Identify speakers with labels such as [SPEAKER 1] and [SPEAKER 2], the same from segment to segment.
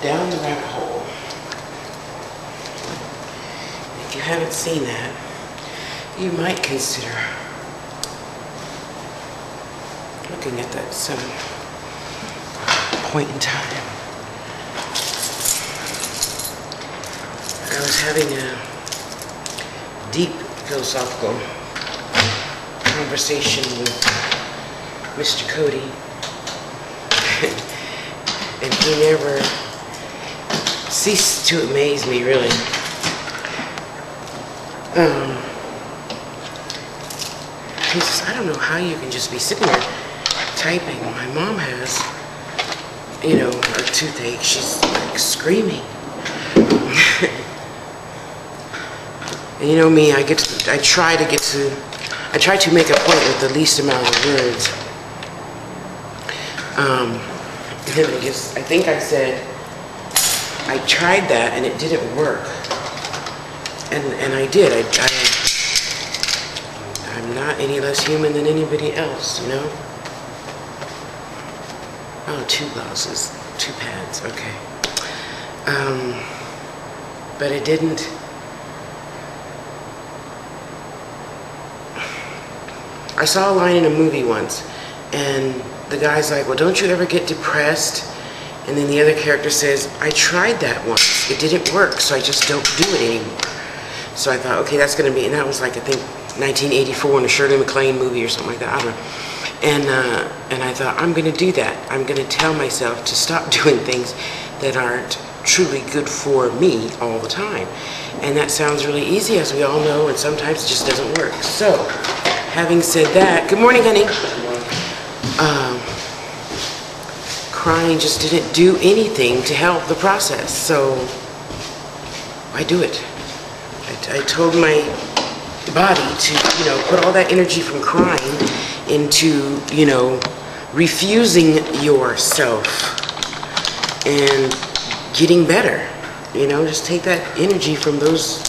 [SPEAKER 1] Down the Rabbit Hole. If you haven't seen that, you might consider looking at that some point in time. I was having a deep philosophical conversation with Mr. Cody, and he never ceased to amaze me, really. He says, I don't know how you can just be sitting there typing. My mom has, her toothache. She's like screaming. And you know me, I try to make a point with the least amount of words. I think I said, I tried that and it didn't work. And I did. I'm not any less human than anybody else, Oh, 2 blouses, 2 pads, okay. But it didn't. I saw a line in a movie once, and the guy's like, well, don't you ever get depressed? And then the other character says, I tried that once. It didn't work, so I just don't do it anymore. So I thought, okay, that's going to be, and that was like, I think, 1984 in a Shirley MacLaine movie or something like that. I don't know. And I thought, I'm going to do that. I'm going to tell myself to stop doing things that aren't truly good for me all the time. And that sounds really easy, as we all know, and sometimes it just doesn't work. So, having said that, good morning, honey. Crying just didn't do anything to help the process, so why do it? I told my body to, put all that energy from crying into, refusing yourself and getting better. Just take that energy from those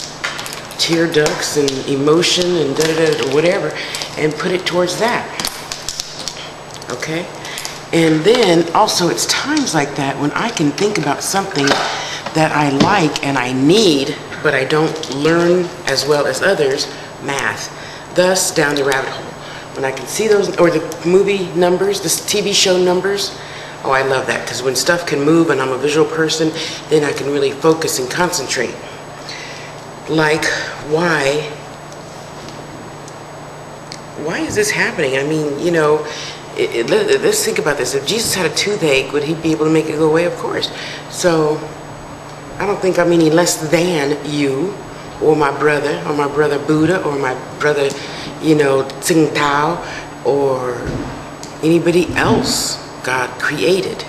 [SPEAKER 1] tear ducts and emotion and da-da-da or whatever and put it towards that. Okay? And then also it's times like that when I can think about something that I like and I need, but I don't learn as well as others, math. Thus, down the rabbit hole. When I can see those, or the movie numbers, the TV show numbers, oh, I love that, because when stuff can move and I'm a visual person, then I can really focus and concentrate. Like, why is this happening? I mean, let's think about this. If Jesus had a toothache, would he be able to make it go away? Of course. So, I don't think I'm any less than you, or my brother Buddha, or my brother, Tsing Tao, or anybody else God created,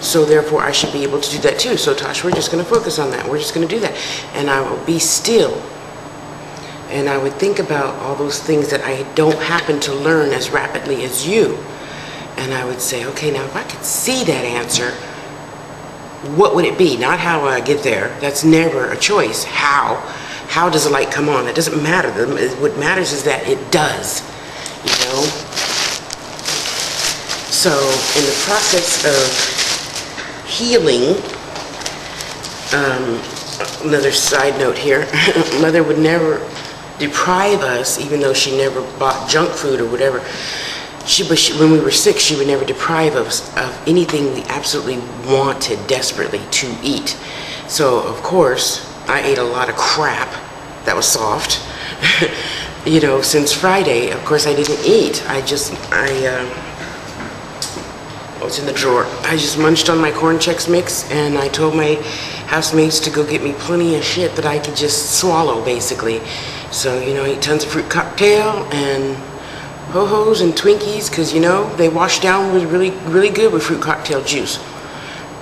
[SPEAKER 1] So therefore, I should be able to do that too. So Tosh, we're just going to focus on that. We're just going to do that. And I will be still. And I would think about all those things that I don't happen to learn as rapidly as you. And I would say, okay, now if I could see that answer, what would it be? Not how I get there. That's never a choice. How? How does the light come on? That doesn't matter. What matters is that it does, So in the process of healing, another side note here, Mother would never deprive us, even though she never bought junk food or whatever. When we were sick, she would never deprive us of anything we absolutely wanted desperately to eat. So, of course, I ate a lot of crap that was soft. Since Friday, of course, I didn't eat. What's in the drawer? I just munched on my corn Chex Mix, and I told my housemates to go get me plenty of shit that I could just swallow, basically. So, I eat tons of fruit cocktail and Ho-Hos and Twinkies, because, they wash down with really, really good with fruit cocktail juice.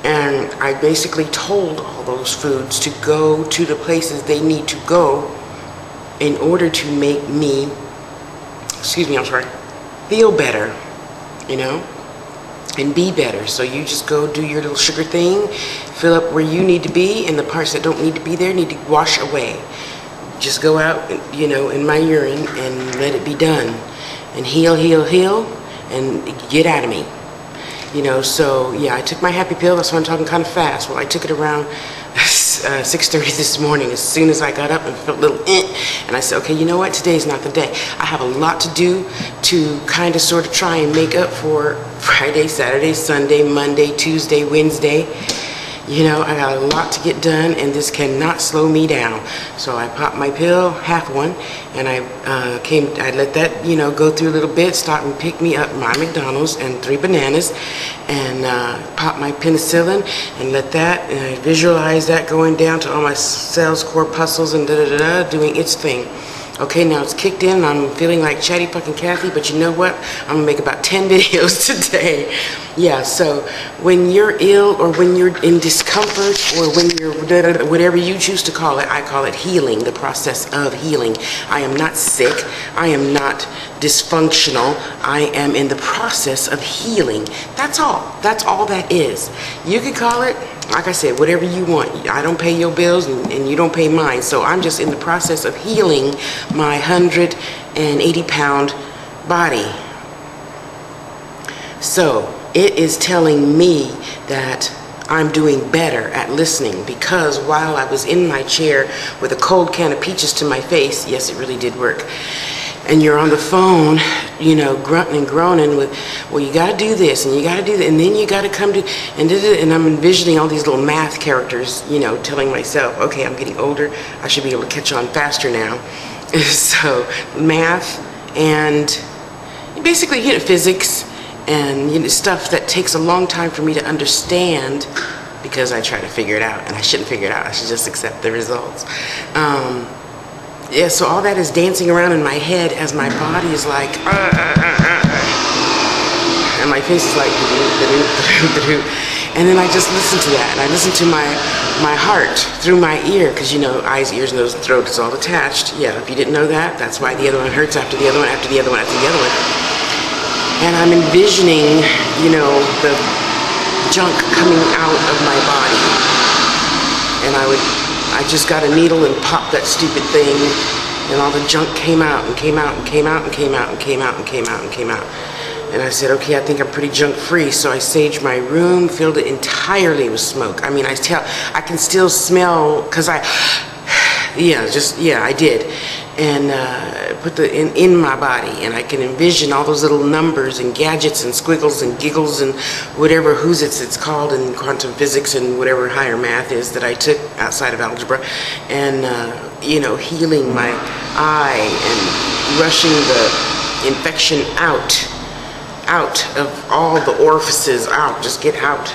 [SPEAKER 1] And I basically told all those foods to go to the places they need to go in order to make me, feel better, and be better. So you just go do your little sugar thing, fill up where you need to be, and the parts that don't need to be there need to wash away. Just go out, in my urine and let it be done. And heal, and get out of me. So yeah, I took my happy pill. That's why I'm talking kind of fast. Well, I took it around 6:30 this morning. As soon as I got up and felt a little and I said, okay, you know what? Today's not the day. I have a lot to do to kind of sort of try and make up for Friday, Saturday, Sunday, Monday, Tuesday, Wednesday. I got a lot to get done, and this cannot slow me down. So I popped my pill, half one, and I let that, go through a little bit, stop and pick me up my McDonald's and 3 bananas, and pop my penicillin, and let that, and I visualize that going down to all my cells, corpuscles, and doing its thing. Okay, now it's kicked in, and I'm feeling like Chatty fucking Cathy, but you know what? I'm gonna make about 10 videos today. Yeah, so when you're ill, or when you're in discomfort, or when you're whatever you choose to call it, I call it healing, the process of healing. I am not sick. I am not dysfunctional. I am in the process of healing. That's all. That's all that is. You could call it, like I said, whatever you want. I don't pay your bills, and you don't pay mine. So I'm just in the process of healing my 180-pound body. So it is telling me that I'm doing better at listening, because while I was in my chair with a cold can of peaches to my face, yes, it really did work, and you're on the phone, grunting and groaning with, well, you got to do this, and you got to do that, and then you got to come to, and I'm envisioning all these little math characters, telling myself, okay, I'm getting older, I should be able to catch on faster now. So math and basically, physics, and stuff that takes a long time for me to understand, because I try to figure it out, and I shouldn't figure it out. I should just accept the results. Yeah, so all that is dancing around in my head as my body is like, and my face is like, and then I just listen to that, and I listen to my heart through my ear, because eyes, ears, nose, and throat is all attached. Yeah, if you didn't know that, that's why the other one hurts after the other one, after the other one, after the other one. And I'm envisioning, the junk coming out of my body, and I just got a needle and popped that stupid thing, and all the junk came out and came out and came out and came out and came out and came out and came out. And I said, okay, I think I'm pretty junk free. So I saged my room, filled it entirely with smoke. I mean, I can still smell, because I did. And put in my body, and I can envision all those little numbers and gadgets and squiggles and giggles and whatever it's called in quantum physics and whatever higher math is that I took outside of algebra, and healing my eye and rushing the infection out of all the orifices, just get out,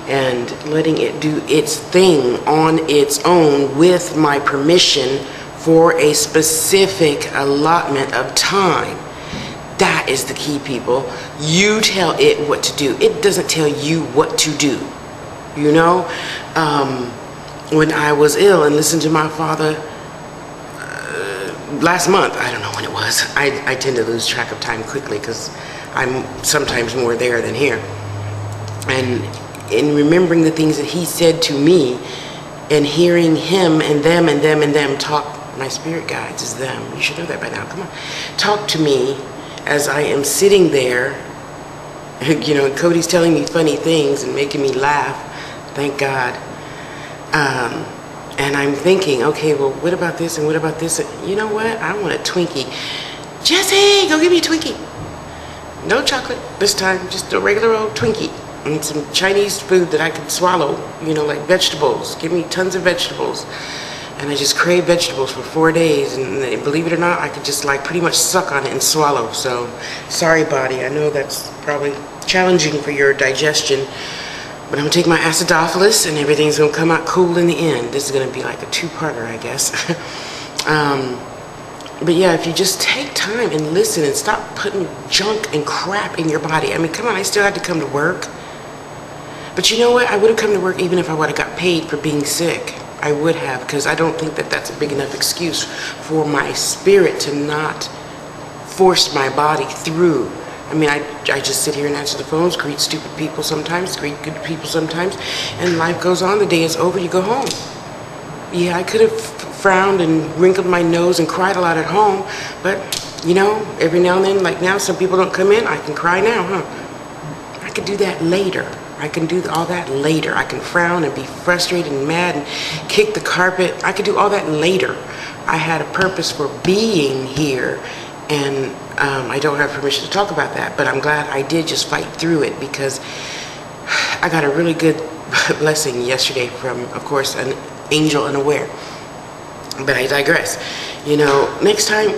[SPEAKER 1] and letting it do its thing on its own with my permission, for a specific allotment of time. That is the key, people. You tell it what to do. It doesn't tell you what to do. When I was ill and listened to my father last month, I don't know when it was. I tend to lose track of time quickly, because I'm sometimes more there than here. And in remembering the things that he said to me, and hearing him and them talk, my spirit guides is them. You should know that by now. Come on. Talk to me as I am sitting there, and Cody's telling me funny things and making me laugh. Thank God. And I'm thinking, okay, well, what about this and what about this? You know what? I want a Twinkie. Jesse, go give me a Twinkie. No chocolate this time, just a regular old Twinkie. And some Chinese food that I can swallow, like vegetables. Give me tons of vegetables. And I just crave vegetables for 4 days, and believe it or not, I could just pretty much suck on it and swallow. So, sorry body, I know that's probably challenging for your digestion, but I'm gonna take my acidophilus, and everything's gonna come out cool in the end. This is gonna be like a two-parter, I guess. But yeah, if you just take time and listen and stop putting junk and crap in your body. I mean, come on, I still had to come to work. But you know what? I would have come to work even if I would have got paid for being sick. I would have, because I don't think that that's a big enough excuse for my spirit to not force my body through. I mean, I just sit here and answer the phones, greet stupid people sometimes, greet good people sometimes, and life goes on. The day is over, you go home. Yeah, I could have frowned and wrinkled my nose and cried a lot at home, but, every now and then, like now, some people don't come in, I can cry now, huh? I could do that later. I can do all that later. I can frown and be frustrated and mad and kick the carpet. I could do all that later. I had a purpose for being here, and I don't have permission to talk about that, but I'm glad I did just fight through it, because I got a really good blessing yesterday from, of course, an angel unaware. But I digress. You know, next time